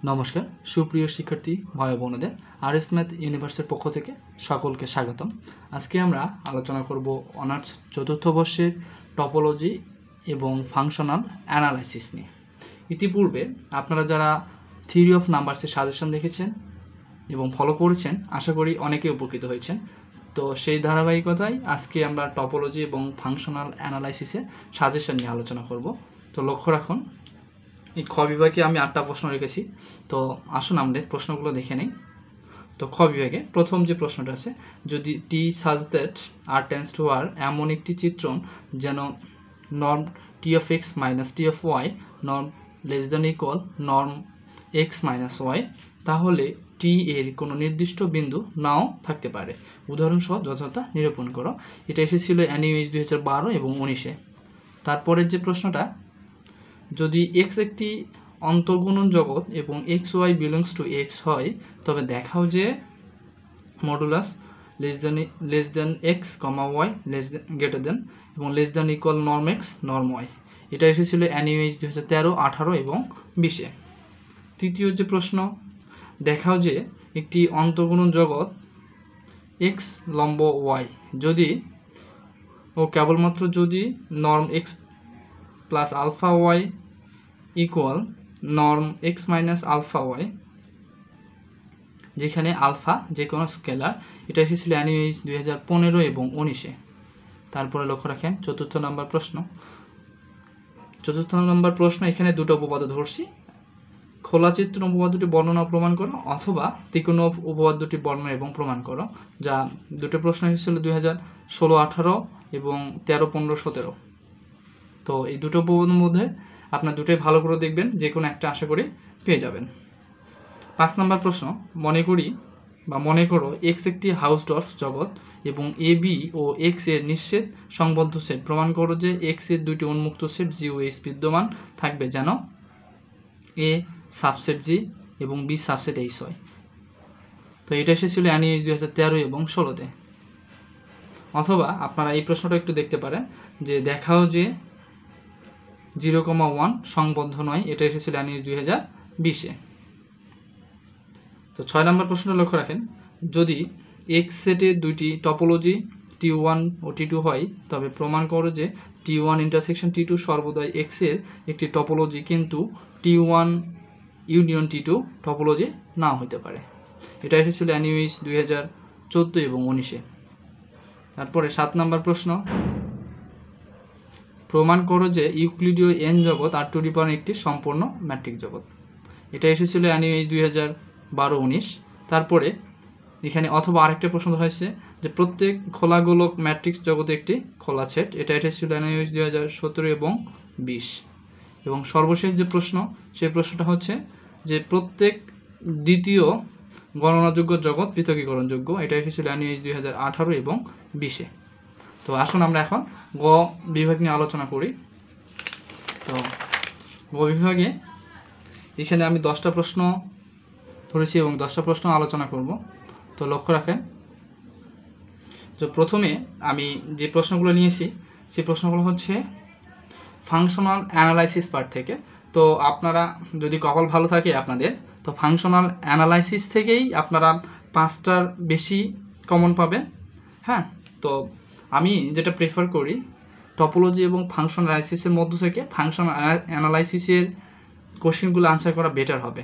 নমস্কার সুপ্রিয় শিক্ষার্থী ভাই বোনেদের আরএস ম্যাথ ইউনিভার্সের পক্ষ থেকে সকলকে স্বাগতম। আজকে আমরা আলোচনা করব অনার্স চতুর্থ বর্ষের টপোলজি এবং ফাংশনাল অ্যানালাইসিস নিয়ে। ইতিপূর্বে আপনারা যারা থিওরি অফ নাম্বারসের সাজেশন দেখেছেন এবং ফলো করেছেন, আশা করি অনেকে উপকৃত হয়েছেন। তো সেই ধারাবাহিকতায় আজকে আমরা টপোলজি এবং ফাংশনাল অ্যানালাইসিসের সাজেশন নিয়ে আলোচনা করব। তো লক্ষ্য রাখুন, এই খ বিভাগে আমি 8টা প্রশ্ন রেখেছি। তো আসুন আমাদের প্রশ্নগুলো দেখে নেই। তো খ বিভাগে প্রথম যে প্রশ্নটা আছে, যদি T such that R tends to R এমন একটি চিত্রণ যেন norm T of X minus T of Y norm less than equal norm X minus Y, তাহলে টি এর কোনো নির্দিষ্ট বিন্দু নাও থাকতে পারে। উদাহরণসহ যথাযথ নিরূপণ করো। এটা এসেছিল এনইউএইচ 2012 এবং 19-এ। তারপরের যে প্রশ্নটা, যদি এক্স একটি অন্তর্গুণন জগৎ এবং X Y belongs to X হয়, তবে দেখাও যে modulus less than X comma Y greater than এবং less than equal norm X norm Y. এটা এসেছিল এনইউএইচ 2013, 18 এবং 20-এ। তৃতীয় যে প্রশ্ন, দেখাও যে একটি অন্তর্গুণন জগৎ এক্স লম্ব ওয়াই যদি ও কেবলমাত্র যদি norm X plus alpha Y equal norm X minus alpha Y, যেখানে আলফা যে কোনো স্কেলার। এটা এসেছিল এনইউএইচ 2015 এবং 19-এ। তারপরে লক্ষ্য রাখেন চতুর্থ নম্বর প্রশ্ন। এখানে দুটো উপপাদ্য ধরছি, খোলা চিত্র উপপাদ্যটি বর্ণনা প্রমাণ করো অথবা ত্রিকোণ উপপাদ্যটি বর্ণনা এবং প্রমাণ করো। যা দুটো প্রশ্ন এসেছিল 2016, 18 এবং 13, 15, 17। তো এই দুটো উপপাদ্যের মধ্যে আপনার দুটোই ভালো করে দেখবেন, যে কোনো একটা আশা করি পেয়ে যাবেন। 5 নম্বর প্রশ্ন, মনে করো এক্স একটি হাউসডর্ফ জগৎ এবং এ বি ও এক্স এর নিঃছেদ সংবদ্ধ সেট। প্রমাণ করো যে এক্স এর দুটি উন্মুক্ত সেট জি ও এইচ বিদ্যমান থাকবে যেন এ সাবসেট জি এবং বি সাবসেট এইচ হয়। তো এটা এসেছিল এনইউএইচ 2013 এবং 16-তে। অথবা আপনারা এই প্রশ্নটা একটু দেখতে পারেন, যে দেখাও যে 0,1 সংবদ্ধ নয়। এটা এসেছিল এনইউএইচ 2020-এ। তো 6 নম্বর প্রশ্নটা লক্ষ্য রাখেন, যদি এক্স সেটে দুইটি টপোলজি T1 ও T2 হয়, তবে প্রমাণ করো যে T1 ইন্টারসেকশন T2 সর্বদাই এক্স এর একটি টপোলজি, কিন্তু T1 ইউনিয়ন T2 টপোলজি নাও হতে পারে। এটা এসেছিল এনইউএইচ 2014 এবং 19-এ। তারপরে 7 নম্বর প্রশ্ন, প্রমাণ করো যে ইউক্লিডীয় এন জগৎ আর টু দি পাওয়ার একটি সম্পূর্ণ ম্যাট্রিক জগৎ। এটা এসেছিল এনইউএইচ 2012-19। তারপরে এখানে অথবা আরেকটা প্রশ্ন হয়েছে যে প্রত্যেক খোলা গোলক ম্যাট্রিক্স জগতে একটি খোলা সেট। এটা এসেছিল এনইউএইচ 2017 এবং 20। এবং সর্বশেষ যে প্রশ্ন, সেই প্রশ্নটা হচ্ছে যে প্রত্যেক দ্বিতীয় গণনাযোগ্য জগৎ পৃথকীকরণযোগ্য। এটা এসেছিল এনইউএইচ 2018 এবং 20-এ। তো আসুন আমরা এখন গ বিভাগ নিয়ে আলোচনা করি। তো গ বিভাগে এখানে আমি 10টা প্রশ্ন ধরেছি এবং 10টা প্রশ্ন আলোচনা করব। তো লক্ষ্য রাখেন, তো প্রথমে আমি যে প্রশ্নগুলো নিয়েছি সেই প্রশ্নগুলো হচ্ছে ফাংশনাল অ্যানালাইসিস পার্ট থেকে। তো আপনারা যদি কপাল ভালো থাকে আপনাদের, তো ফাংশনাল অ্যানালাইসিস থেকেই আপনারা 5টার বেশি কমন পাবেন। হ্যাঁ, তো আমি যেটা প্রেফার করি, টপোলজি এবং ফাংশনাল অ্যানালাইসিসের মধ্য থেকে ফাংশনাল অ্যানালাইসিসের কোশ্চেনগুলো আনসার করা বেটার হবে।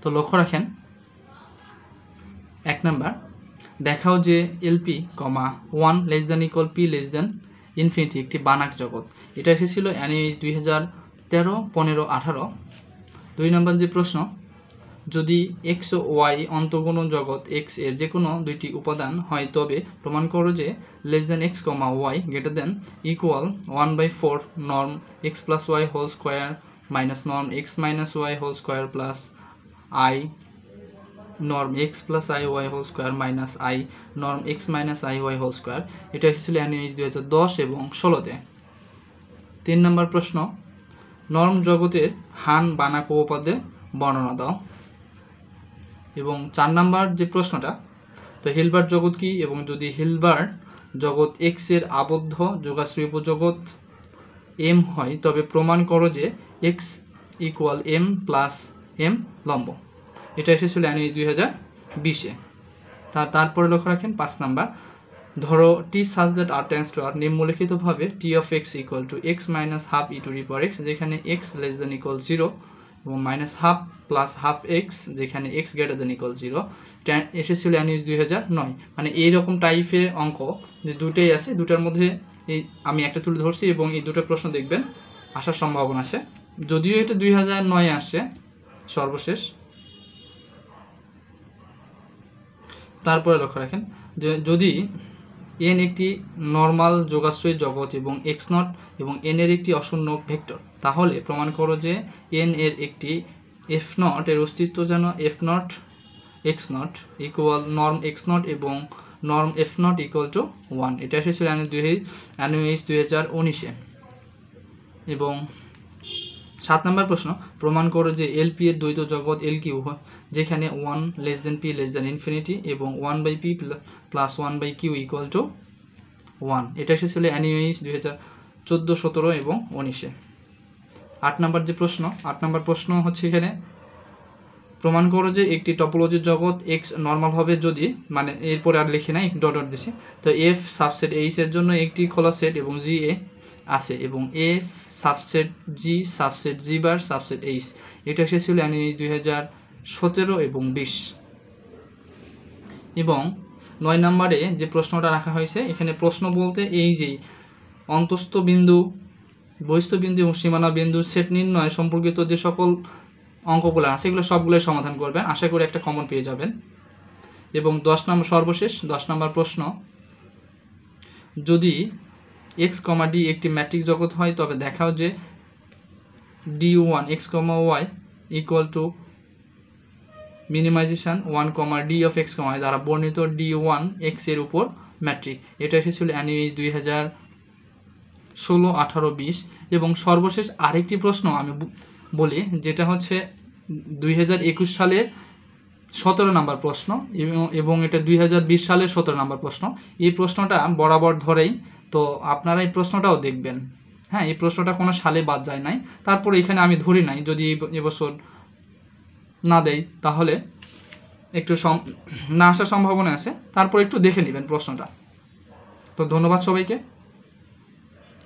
তো লক্ষ্য রাখেন, 1 নাম্বার, দেখাও যে LP, 1 less than equal P less than infinity একটি বানাক জগৎ। এটা এসেছিল এনইউএইচ 2013, 15, 18। 2 নম্বর যে প্রশ্ন, যদি এক্স ও ওয়াই অন্তর্গুণন জগৎ এক্স এর যে কোনো দুইটি উপাদান হয়, তবে প্রমাণ করো যে less than X Y greater than equal 1/4 norm X plus Y whole square minus norm X minus Y whole square plus I norm X plus I Y whole square minus I norm X minus I Y whole square. এটা এসেছিল এনইউএইচ 2010 এবং 16-তে। 3 নম্বর প্রশ্ন, norm জগতের হান বানাক উপপাদ্যে বর্ণনা দাও। এবং 4 নম্বর যে প্রশ্নটা, তো হিলবার্ট জগৎ কি, এবং যদি হিলবার্ট জগৎ এক্স এর আবদ্ধ যোগাশ্রয়ী উপজগৎ এম হয়, তবে প্রমাণ করো যে X equal M plus M লম্ব। এটা এসেছিল এনইএইচ 2020-এ। তারপরে লক্ষ্য রাখেন 5 নাম্বার, ধরো T such that R tends to R নিম্নলিখিতভাবে T of X equal to X minus half E to the power X, যেখানে এক্স লেস দেন ইকুয়াল 0 এবং minus half plus half X, যেখানে X greater than equal 0। এসেছিল NEH 2009। মানে এইরকম টাইপের অঙ্ক যে দুটোই আছে, দুটার মধ্যে এই আমি একটা তুলে ধরছি এবং এই দুটো প্রশ্ন দেখবেন আসার সম্ভাবনা আছে। যদিও এটা 2009-এ আসছে সর্বশেষ। তারপরে লক্ষ্য রাখেন যে যদি এন একটি নর্মাল যোগাশ্রয়ী জগৎ এবং এক্স নট এবং এন এর একটি অশূন্য ভেক্টর, তাহলে প্রমাণ করো যে এন এর একটি এফ নট এর অস্তিত্ব যেন F naught X naught equal norm X naught এবং norm F naught equal to 1। এটা এসেছিল এনইএইচ 2019-এ। এবং 7 নম্বর প্রশ্ন, প্রমাণ করো যে এলপি এর দ্বৈত জগৎ এল কিউ যেখানে 1 less than P less than infinity এবং 1/p plus 1/q equal to 1। এটা এসেছিল এনইএইচ 2014, 17 এবং 19-এ। 8 নম্বর যে প্রশ্ন, 8 নম্বর প্রশ্ন হচ্ছে এখানে প্রমাণ করো যে একটি টপোলজির জগৎ এক্স নর্মাল হবে যদি, মানে এরপরে আর লিখি না, ডট ডট দিছি, তো এফ সাবসেট এইচ এর জন্য একটি খোলা সেট এবং জি এ আছে এবং এফ সাবসেট জি সাবসেট জি বার সাবসেট এইচ। এটা এসেছিল এনইএইচ 2017 এবং 20। এবং 9 নম্বরে যে প্রশ্নটা রাখা হয়েছে, এখানে প্রশ্ন বলতে এই যে অন্তস্থ বিন্দু, বহিস্থ বিন্দু এবং সীমানা বিন্দু সেট নির্ণয় সম্পর্কিত যে সকল অঙ্কগুলো আছে এগুলো সবগুলোই সমাধান করবেন, আশা করি একটা কমন পেয়ে যাবেন। এবং 10 নম্বর সর্বশেষ 10 নম্বর প্রশ্ন, যদি এক্স কমা ডি একটি ম্যাট্রিক্স জগৎ হয় তবে দেখাও যে d1 x, y equal to minimisation 1, d of x, y দ্বারা বর্ণিত d1 x এর উপর ম্যাট্রিক্স। এটা এসেছিল এনইএইচ 2016, 18, 20। এবং সর্বশেষ আরেকটি প্রশ্ন আমি বলি, যেটা হচ্ছে 2021 সালের 17 নম্বর প্রশ্ন এবং এটা 2020 সালের 17 নম্বর প্রশ্ন। এই প্রশ্নটা বরাবর ধরেই, তো আপনারা এই প্রশ্নটাও দেখবেন। হ্যাঁ, এই প্রশ্নটা কোনো সালে বাদ যায় নাই, তারপরে এখানে আমি ধরি নাই, যদি এবছর না দেয় তাহলে একটু না আসার সম্ভাবনা আছে, তারপর একটু দেখে নেবেন প্রশ্নটা। তো ধন্যবাদ সবাইকে।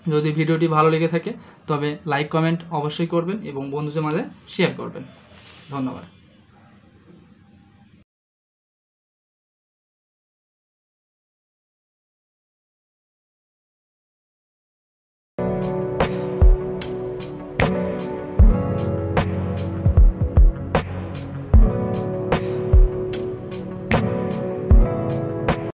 যদি ভিডিওটি ভালো লেগে থাকে তবে লাইক কমেন্ট অবশ্যই করবেন এবং বন্ধুদের মাঝে শেয়ার করবেন। ধন্যবাদ।